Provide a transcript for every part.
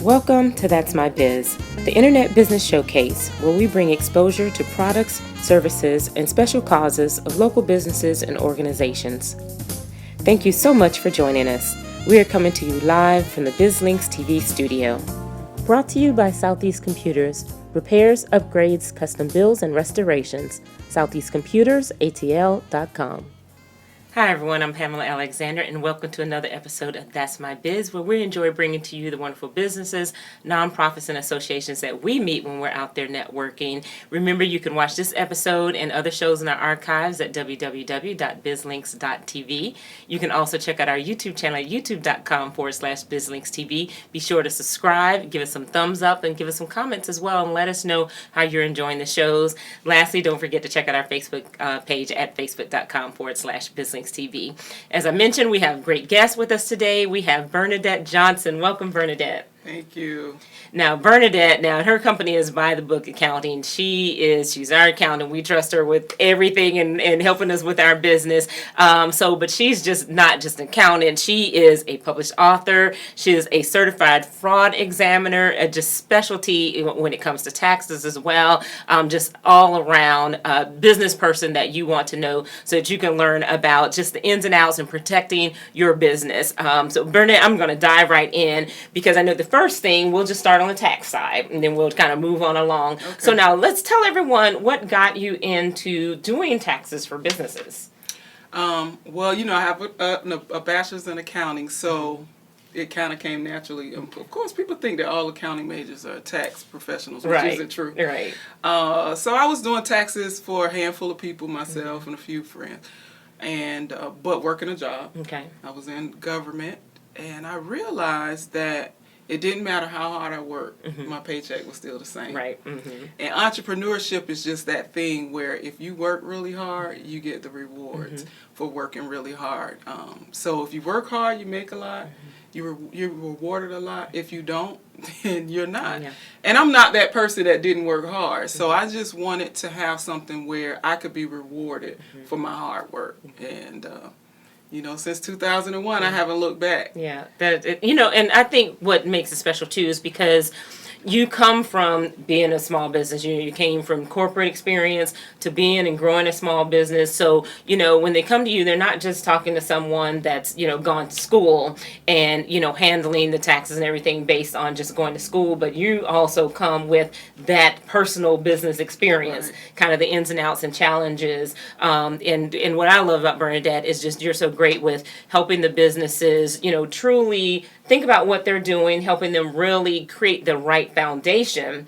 Welcome to That's My Biz, the Internet Business Showcase, where we bring exposure to products, services, and special causes of local businesses and organizations. Thank you so much for joining us. We are coming to you live from the BizLinks TV studio. Brought to you by Southeast Computers, repairs, upgrades, custom builds, and restorations. SoutheastComputersATL.com. Hi everyone, I'm Pamela Alexander and welcome to another episode of That's My Biz, where we enjoy bringing to you the wonderful businesses, nonprofits, and associations that we meet when we're out there networking. Remember, you can watch this episode and other shows in our archives at www.bizlinks.tv. You can also check out our YouTube channel at youtube.com/bizlinkstv. Be sure to subscribe, give us some thumbs up, and give us some comments as well, and let us know how you're enjoying the shows. Lastly, don't forget to check out our Facebook page at facebook.com/bizlinkstv. TV. As I mentioned, we have great guests with us today. We have Bernadette Johnson. Welcome, Bernadette. Thank you. Now, Bernadette, her company is By the Book Accounting. She's our accountant. We trust her with everything and helping us with our business. But she's just not just an accountant. She is a published author. She is a certified fraud examiner, just specialty when it comes to taxes as well. Just all around business person that you want to know so that you can learn about just the ins and outs and protecting your business. So Bernadette, I'm going to dive right in because I know the first thing, we'll just start on the tax side and then we'll kind of move on along. Okay. So now let's tell everyone what got you into doing taxes for businesses. Well, I have a bachelor's in accounting, so it kind of came naturally. Of course, people think that all accounting majors are tax professionals, which isn't true. Right. So I was doing taxes for a handful of people, myself and a few friends, and but working a job. Okay. I was in government, and I realized that it didn't matter how hard I worked, my paycheck was still the same. Right. Mm-hmm. And entrepreneurship is just that thing where if you work really hard, you get the rewards for working really hard. So if you work hard, you make a lot. You're rewarded a lot. If you don't, then you're not. Yeah. And I'm not that person that didn't work hard. So I just wanted to have something where I could be rewarded for my hard work. And since 2001, I haven't looked back. Yeah, and I think what makes it special too is because you come from being a small business. You came from corporate experience to being and growing a small business. So, when they come to you, they're not just talking to someone that's, gone to school and, handling the taxes and everything based on just going to school. But you also come with that personal business experience, kind of the ins and outs and challenges. And what I love about Bernadette is just you're so great with helping the businesses, truly think about what they're doing, helping them really create the right foundation,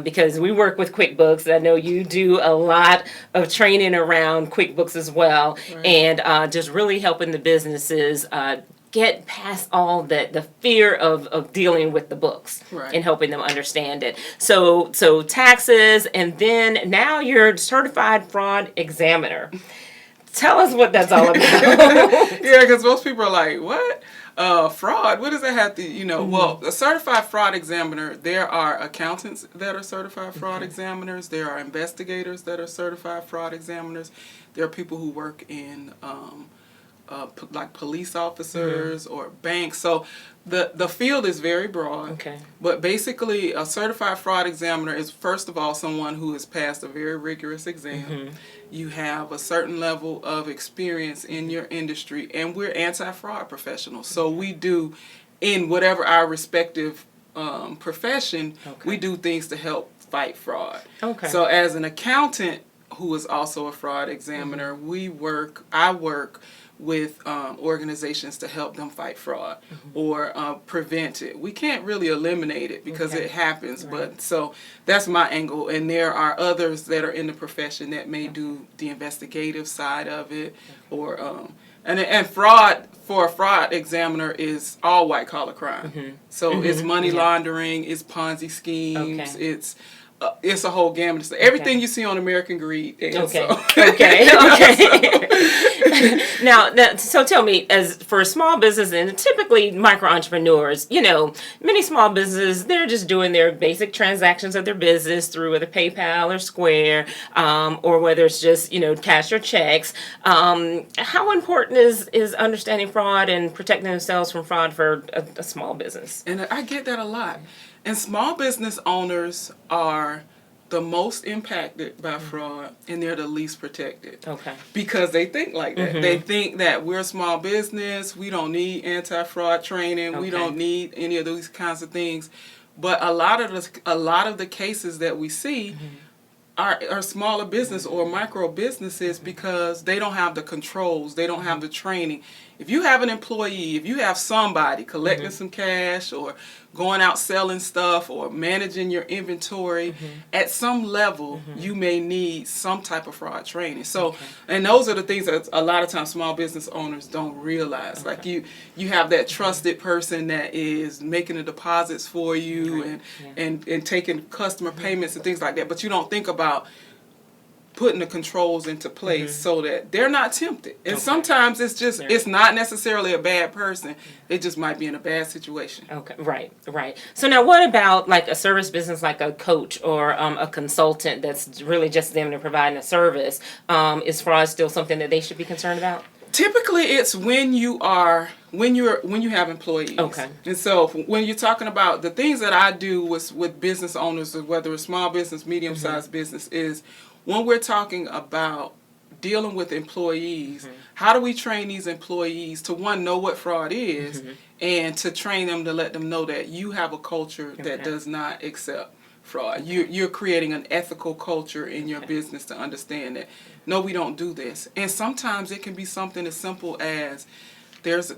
because we work with QuickBooks. I know you do a lot of training around QuickBooks as well, and just really helping the businesses get past all the fear of dealing with the books and helping them understand it. So taxes, and then now you're a certified fraud examiner. Tell us what that's all about. Yeah, because most people are like, what? Fraud, what does that have to, Well, a certified fraud examiner, there are accountants that are certified fraud examiners. There are investigators that are certified fraud examiners. There are people who work in, like police officers or banks. So the field is very broad. Okay. But basically, a certified fraud examiner is, first of all, someone who has passed a very rigorous exam. You have a certain level of experience in your industry, and we're anti-fraud professionals. So we do, in whatever our respective profession, we do things to help fight fraud. Okay. So as an accountant who is also a fraud examiner, I work with organizations to help them fight fraud or prevent it. We can't really eliminate it because it happens, but so that's my angle. And there are others that are in the profession that may do the investigative side of it, or and fraud for a fraud examiner is all white collar crime. So it's money laundering, it's Ponzi schemes, it's it's a whole gamut. So everything you see on American Greed. Okay. So. Okay. Now, so tell me, as for small business and typically micro entrepreneurs, many small businesses, they're just doing their basic transactions of their business through whether PayPal or Square, or whether it's just, cash or checks. How important is understanding fraud and protecting themselves from fraud for a small business? And I get that a lot. And small business owners are the most impacted by fraud, and they're the least protected. Okay. Because they think like that. They think that we're a small business, we don't need anti-fraud training, we don't need any of those kinds of things. But a lot of the cases that we see are smaller business or micro businesses because they don't have the controls, they don't have the training. If you have an employee, if you have somebody collecting some cash or going out selling stuff or managing your inventory, at some level you may need some type of fraud training. So, and those are the things that a lot of times small business owners don't realize. Like you have that trusted person that is making the deposits for you and taking customer payments and things like that, but you don't think about putting the controls into place so that they're not tempted. And sometimes it's just, it's not necessarily a bad person. They just might be in a bad situation. Okay, right. So now what about like a service business like a coach or a consultant that's really just them to providing a service? Is fraud still something that they should be concerned about? Typically, it's when you have employees. Okay. And so when you're talking about the things that I do with business owners, whether it's small business, medium-sized business, is when we're talking about dealing with employees, how do we train these employees to, one, know what fraud is, and to train them to let them know that you have a culture that does not accept fraud. You're creating an ethical culture in your business to understand that, no, we don't do this. And sometimes it can be something as simple as there's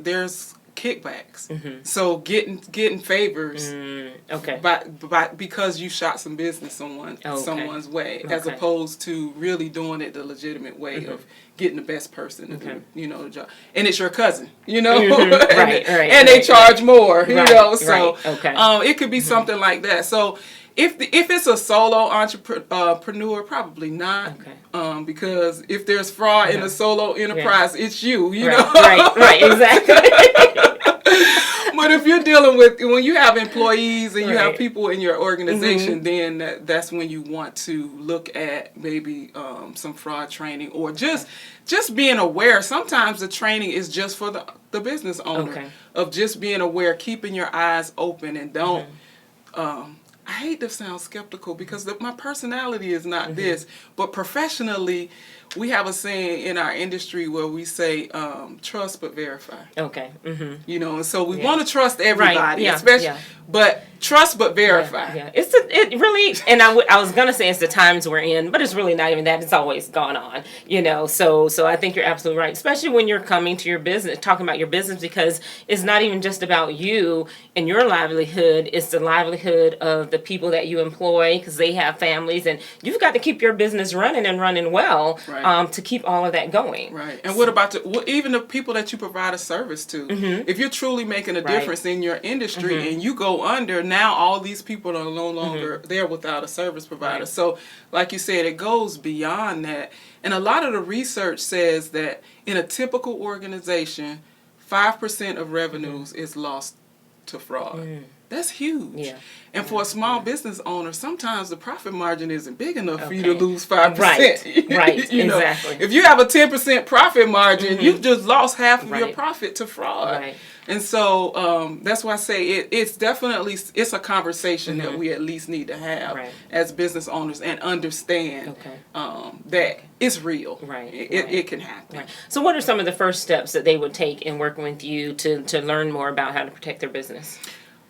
kickbacks. So getting favors because you shot some business someone's way, as opposed to really doing it the legitimate way of getting the best person to do the job. And it's your cousin, and they charge more, so it could be something like that. So if it's a solo entrepreneur, probably not. Because if there's fraud in a solo enterprise, it's you, know. Right, exactly. But if you're dealing with, when you have employees and you have people in your organization, then that's when you want to look at maybe some fraud training, or just being aware. Sometimes the training is just for the business owner, of just being aware, keeping your eyes open, and don't I hate to sound skeptical because my personality is not this, but professionally, we have a saying in our industry where we say, trust but verify. Okay. And so we want to trust everybody, especially, but trust but verify. It really, and I was gonna say it's the times we're in, but it's really not even that. It's always gone on, So I think you're absolutely right, especially when you're coming to your business, talking about your business, because it's not even just about you and your livelihood. It's the livelihood of the people that you employ, because they have families, and you've got to keep your business running and running well. To keep all of that going. Right. And what about even the people that you provide a service to? If you're truly making a difference in your industry and you go under, now all these people are no longer there without a service provider. So, like you said, it goes beyond that. And a lot of the research says that in a typical organization, 5% of revenues is lost to fraud. That's huge. And for a small business owner, sometimes the profit margin isn't big enough for you to lose 5%. Right. Exactly. If you have a 10% profit margin, you've just lost half of your profit to fraud. And so that's why I say it's definitely a conversation that we at least need to have as business owners, and understand that it's real. It can happen. So what are some of the first steps that they would take in working with you to learn more about how to protect their business?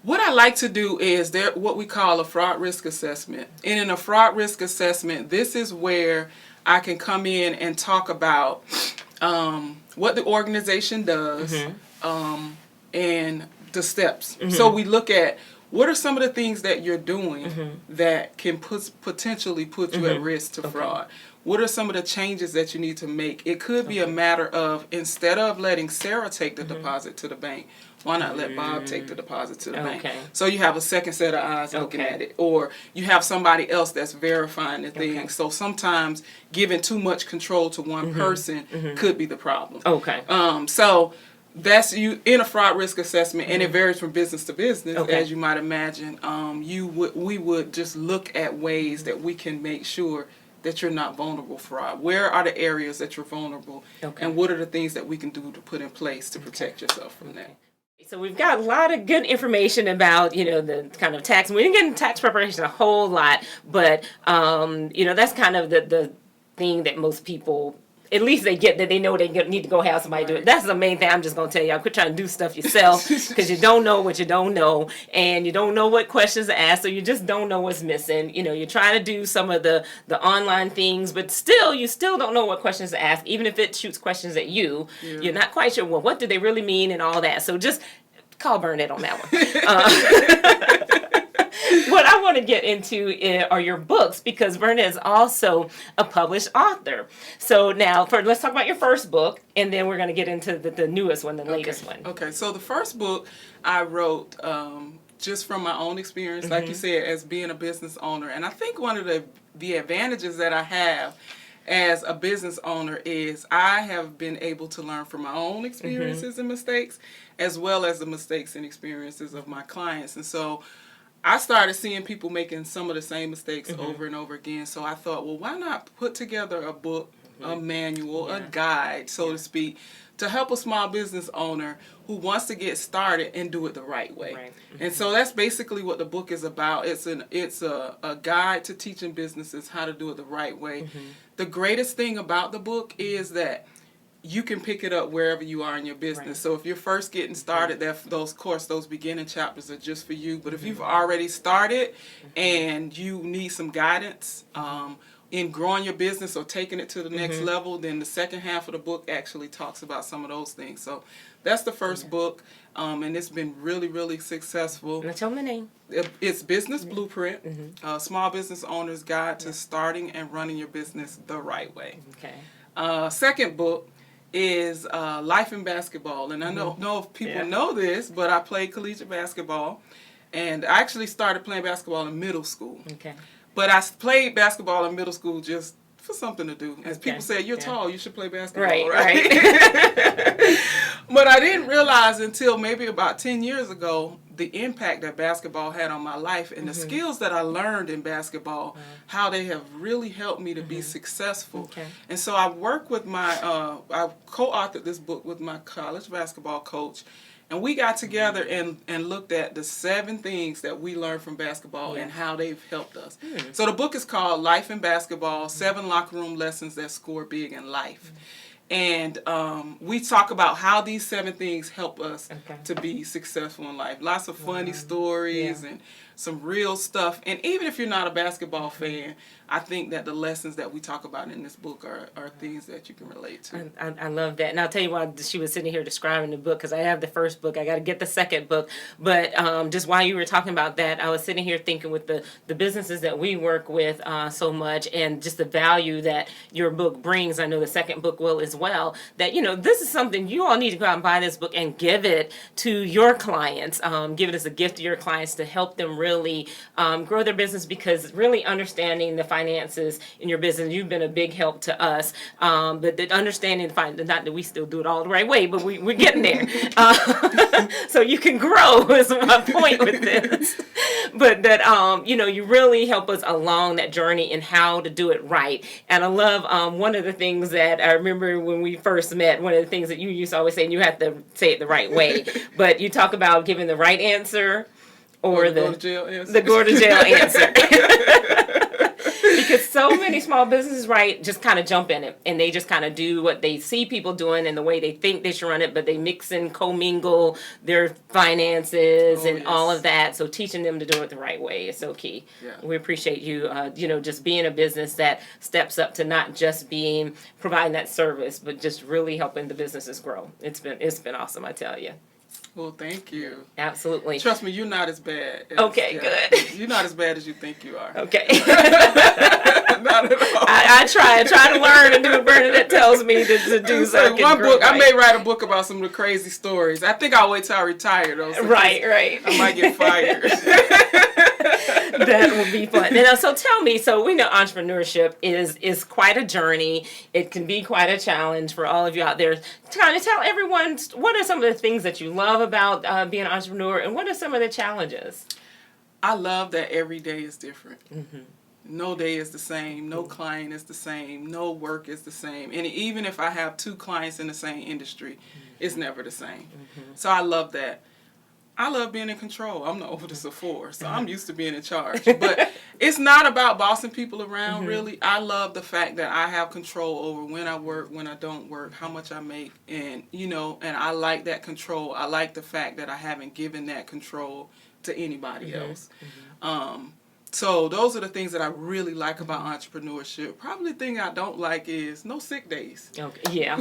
What I like to do is what we call a fraud risk assessment. And in a fraud risk assessment, this is where I can come in and talk about what the organization does and the steps. So we look at what are some of the things that you're doing that can potentially put you at risk to fraud. what are some of the changes that you need to make? It could be a matter of, instead of letting Sarah take the deposit to the bank, why not let Bob take the deposit to the bank? So you have a second set of eyes looking at it. Or you have somebody else that's verifying the thing. So sometimes giving too much control to one person could be the problem. So that's you in a fraud risk assessment, and it varies from business to business, as you might imagine. We would just look at ways that we can make sure that you're not vulnerable for fraud. Where are the areas that you're vulnerable, and what are the things that we can do to put in place to protect yourself from that? So we've got a lot of good information about, the kind of tax. We didn't get into tax preparation a whole lot, but, that's kind of the thing that most people, at least they get, that they know they need to go have somebody do it. That's the main thing I'm just going to tell y'all. Quit trying to do stuff yourself, because you don't know what you don't know, and you don't know what questions to ask, so you just don't know what's missing. You're trying to do some of the online things, but you still don't know what questions to ask, even if it shoots questions at you. You're not quite sure, well, what do they really mean and all that. So just call Bernadette on that one. What I want to get into are your books, because Bernadette is also a published author. So now, let's talk about your first book, and then we're going to get into the newest one, the latest one. Okay, so the first book I wrote just from my own experience, like you said, as being a business owner. And I think one of the advantages that I have as a business owner is I have been able to learn from my own experiences and mistakes, as well as the mistakes and experiences of my clients. And so I started seeing people making some of the same mistakes over and over again. So I thought, well, why not put together a book, a manual, a guide, so to speak, to help a small business owner who wants to get started and do it the right way. And so that's basically what the book is about. It's a guide to teaching businesses how to do it the right way. The greatest thing about the book is that you can pick it up wherever you are in your business. So if you're first getting started, those beginning chapters are just for you. But if you've already started and you need some guidance in growing your business or taking it to the next level, then the second half of the book actually talks about some of those things. So that's the first book, and it's been really, really successful. Now tell me the name. It's Business Blueprint, Small Business Owner's Guide to Starting and Running Your Business the Right Way. Second book is Life in Basketball. And I don't know if people know this, but I played collegiate basketball. And I actually started playing basketball in middle school. But I played basketball in middle school just for something to do. As people say, you're tall, you should play basketball, right? But I didn't realize until maybe about 10 years ago the impact that basketball had on my life and the skills that I learned in basketball, how they have really helped me to be successful. And so I worked with I co-authored this book with my college basketball coach. And we got together and looked at the 7 things that we learned from basketball and how they've helped us. So the book is called Life in Basketball, 7 Locker Room Lessons That Score Big in Life. And we talk about how these 7 things help us to be successful in life. Lots of funny stories and some real stuff. And even if you're not a basketball fan, I think that the lessons that we talk about in this book are things that you can relate to. I love that. And I'll tell you why she was sitting here describing the book, because I have the first book. I got to get the second book. But just while you were talking about that, I was sitting here thinking with the businesses that we work with so much, and just the value that your book brings. I know the second book will as well. That, this is something you all need to go out and buy this book and give it to your clients. Give it as a gift to your clients to help them really grow their business, because really understanding the finances in your business, you've been a big help to us. But the understanding, not that we still do it all the right way, but we're getting there. So you can grow is my point with this. But that, you really help us along that journey in how to do it right. And I love one of the things that I remember when we first met, one of the things that you used to always say, and you have to say it the right way, but you talk about giving the right answer or the go to jail answer. Because so many small businesses, just kind of jump in it, and they just kind of do what they see people doing and the way they think they should run it, but they mix and commingle their finances and all of that. So teaching them to do it the right way is so key. We appreciate you, just being a business that steps up to not just providing that service, but just really helping the businesses grow. It's been awesome, I tell you. Well, thank you. Absolutely. Trust me, you're not as bad. Good. You're not as bad as you think you are. Okay. Not at all. I try to learn and do what Bernadette tells me to do. So I can one grow book, I right. may write a book about some of the crazy stories. I think I'll wait till I retire though. So Right. I might get fired. That would be fun. And so tell me, so we know entrepreneurship is quite a journey. It can be quite a challenge for all of you out there. Kind of tell everyone, what are some of the things that you love about being an entrepreneur, and what are some of the challenges? I love that every day is different. No day is the same. No client is the same. No work is the same. And even if I have 2 clients in the same industry, it's never the same. So I love that. I love being in control. I'm the oldest of 4, so I'm used to being in charge. But it's not about bossing people around, really. I love the fact that I have control over when I work, when I don't work, how much I make, and and I like that control. I like the fact that I haven't given that control to anybody else. So those are the things that I really like about entrepreneurship. Probably the thing I don't like is no sick days. Okay. Yeah.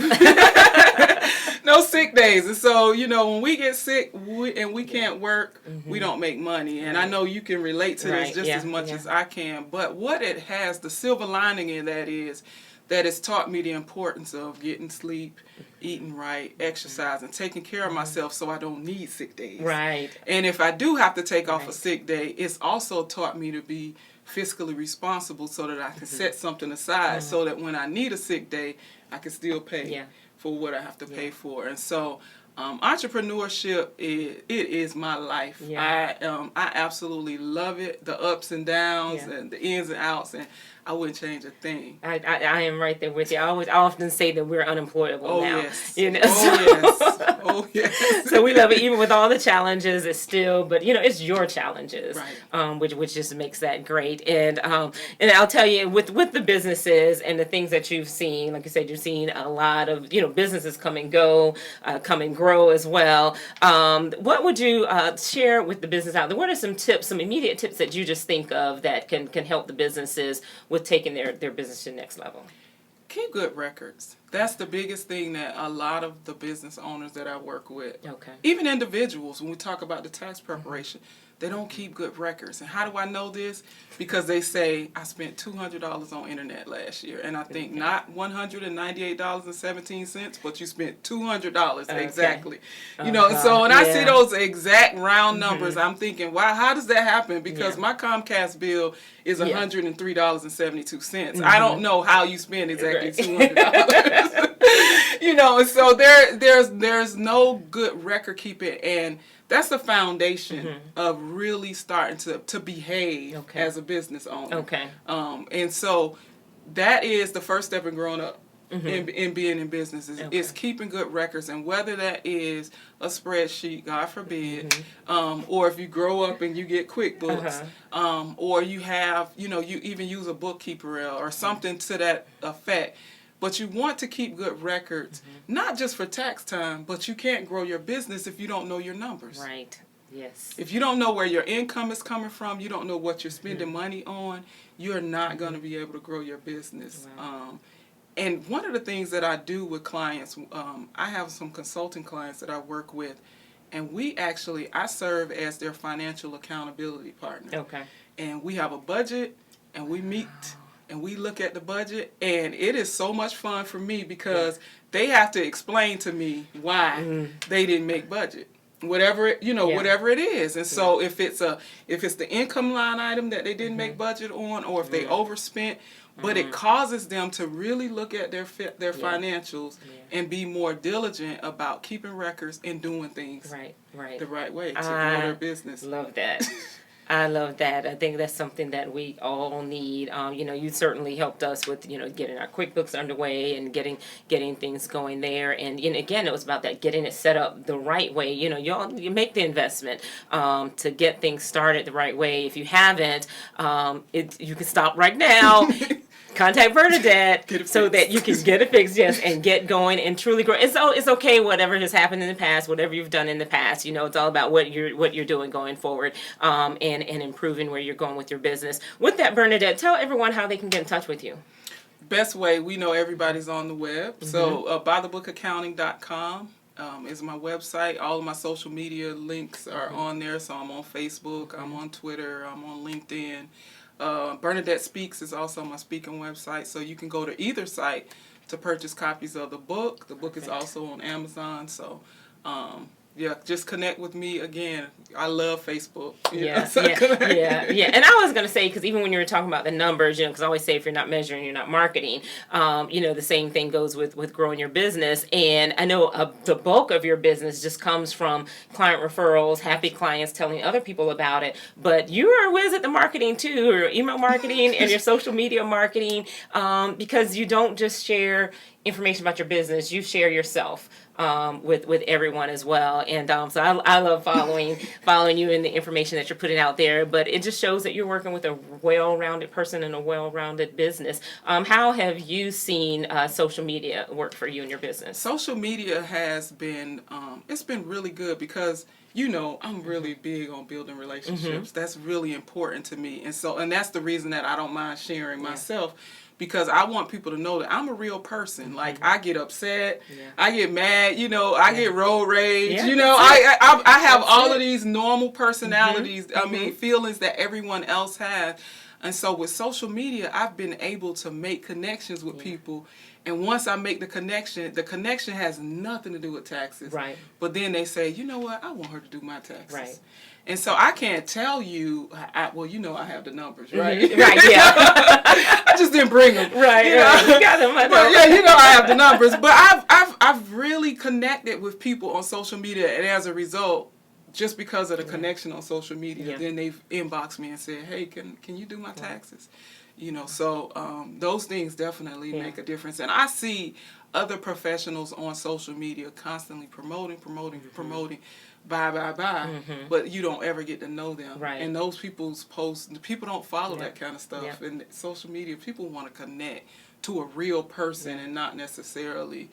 No sick days. And so, when we get sick and we can't work, we don't make money. And I know you can relate to this just as much as I can. But what it has, the silver lining in that is that it's taught me the importance of getting sleep, eating right, exercising, taking care of myself so I don't need sick days. Right. And if I do have to take off a sick day, it's also taught me to be fiscally responsible so that I can set something aside so that when I need a sick day, I can still pay for what I have to pay for. And so entrepreneurship is my life. I absolutely love it, the ups and downs and the ins and outs, and I wouldn't change a thing. I am right there with you. I often say that we're unemployable now. Yes. Yes. Oh yes. So we love it, even with all the challenges. It's still, but it's your challenges, right. Which just makes that great. And I'll tell you, with the businesses and the things that you've seen, like you said, you've seen a lot of businesses come and go, come and grow as well. What would you share with the business out there? What are some tips, some immediate tips that you just think of that can help the businesses with taking their business to the next level? Keep good records. That's the biggest thing that a lot of the business owners that I work with, even individuals, when we talk about the tax preparation, they don't keep good records. And how do I know this? Because they say, I spent $200 on internet last year. And I think not $198.17, but you spent $200 exactly. So when I see those exact round numbers, I'm thinking, wow, how does that happen? Because my Comcast bill is $103.72. I don't know how you spend exactly $200. And so there's no good record keeping, and that's the foundation of really starting to behave as a business owner. And so that is the first step in growing up in being in business is keeping good records, and whether that is a spreadsheet, God forbid, or if you grow up and you get QuickBooks, or you have, you even use a bookkeeper or something to that effect. But you want to keep good records, not just for tax time, but you can't grow your business if you don't know your numbers. Right. Yes. If you don't know where your income is coming from, you don't know what you're spending money on, you're not going to be able to grow your business. Wow. And one of the things that I do with clients, I have some consulting clients that I work with, and I serve as their financial accountability partner. And we have a budget, and we meet. And we look at the budget, and it is so much fun for me because they have to explain to me why they didn't make budget, whatever it is. And so if it's the income line item that they didn't make budget on, or if they overspent, but it causes them to really look at their financials and be more diligent about keeping records and doing things the right way to grow their business. Love that. I love that. I think that's something that we all need. You certainly helped us with, getting our QuickBooks underway and getting things going there. And again, it was about that, getting it set up the right way. You make the investment to get things started the right way. If you haven't, you can stop right now. Contact Bernadette so that you can get it fixed, and get going and truly grow. It's okay whatever has happened in the past, whatever you've done in the past. It's all about what you're doing going forward, and improving where you're going with your business. With that, Bernadette, tell everyone how they can get in touch with you. Best way, we know everybody's on the web, so bythebookaccounting.com. Is my website. All of my social media links are on there, so I'm on Facebook, I'm on Twitter, I'm on LinkedIn. Bernadette Speaks is also my speaking website, so you can go to either site to purchase copies of the book. The book is also on Amazon, so yeah, just connect with me again. I love Facebook. Yeah. And I was going to say, because even when you were talking about the numbers, because I always say if you're not measuring, you're not marketing. The same thing goes with growing your business. And I know the bulk of your business just comes from client referrals, happy clients telling other people about it. But you are a whiz at the marketing too, or email marketing and your social media marketing, because you don't just share information about your business, you share yourself with everyone as well. And so I love following you and the information that you're putting out there. But it just shows that you're working with a well-rounded person and a well-rounded business. How have you seen social media work for you and your business? Social media has been, it's been really good because, I'm really big on building relationships. That's really important to me. And that's the reason that I don't mind sharing myself. Because I want people to know that I'm a real person. Like, I get upset, I get mad, I get road rage, I have all of these normal personalities, feelings that everyone else has. And so with social media, I've been able to make connections with people. And once I make the connection has nothing to do with taxes. Right. But then they say, you know what, I want her to do my taxes. Right. And so I can't tell you, I have the numbers, right? Right, yeah. I just didn't bring them. Right, you got them. But I have the numbers. But I've really connected with people on social media, and as a result, just because of the connection on social media, then they've inboxed me and said, hey, can you do my taxes? So those things definitely make a difference. And I see other professionals on social media constantly promoting, buy, but you don't ever get to know them. Right. And those people's posts, people don't follow that kind of stuff. And social media, people want to connect to a real person and not necessarily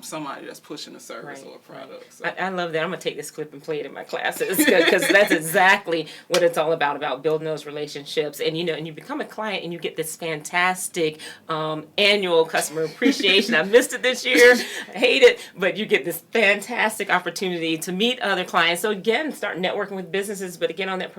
somebody that's pushing a service or a product. So. I love that. I'm going to take this clip and play it in my classes because that's exactly what it's all about building those relationships. And, and you become a client and you get this fantastic annual customer appreciation. I missed it this year. I hate it. But you get this fantastic opportunity to meet other clients. So, again, start networking with businesses, but again, on that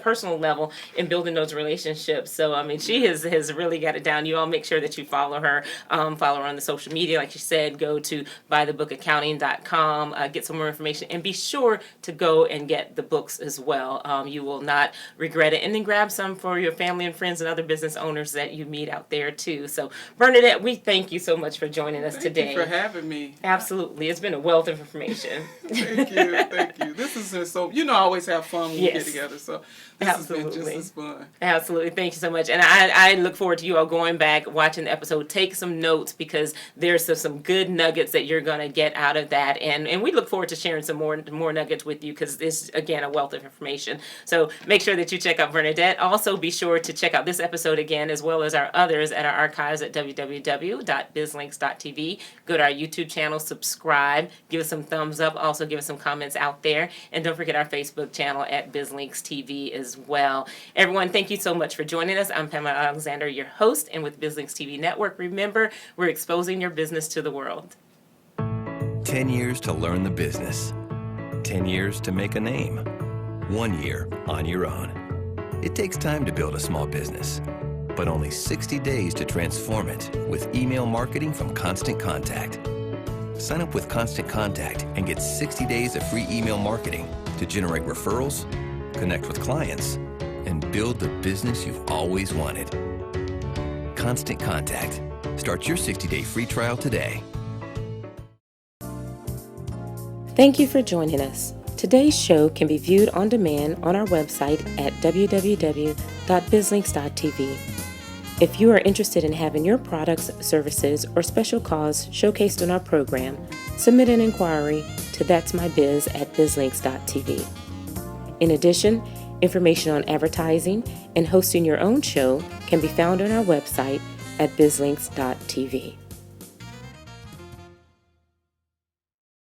personal level and building those relationships. So, she has really got it down. You all make sure that you follow her on the social media. Like you said, go to buythebookaccounting.com, get some more information, and be sure to go and get the books as well. You will not regret it. And then grab some for your family and friends and other business owners that you meet out there too. So, Bernadette, we thank you so much for joining us today. Thank you for having me. Absolutely. It's been a wealth of information. Thank you. This is just so, I always have fun when we get together. So this has been just as fun. Absolutely. Thank you so much. And I look forward to you all going back, watching the episode. Take some notes because there's some good nuggets that you're going to get out of that. And we look forward to sharing some more nuggets with you because it's, again, a wealth of information. So make sure that you check out Bernadette. Also, be sure to check out this episode again as well as our others at our archives at www.bizlinks.tv. Go to our YouTube channel, subscribe, give us some thumbs up. Also, give us some comments out there. And don't forget our Facebook channel at BizLinks TV as well. Everyone, thank you so much for joining us. I'm Pamela Alexander, your host, and with BizLinks TV Network, remember, we're exposing your business to the world. 10 years to learn the business. 10 years to make a name. 1 year on your own. It takes time to build a small business, but only 60 days to transform it with email marketing from Constant Contact. Sign up with Constant Contact and get 60 days of free email marketing to generate referrals, connect with clients, and build the business you've always wanted. Constant Contact. Start your 60-day free trial today. Thank you for joining us. Today's show can be viewed on demand on our website at www.bizlinks.tv. If you are interested in having your products, services, or special cause showcased on our program, submit an inquiry to that'smybiz@bizlinks.tv. In addition, information on advertising and hosting your own show can be found on our website at bizlinks.tv.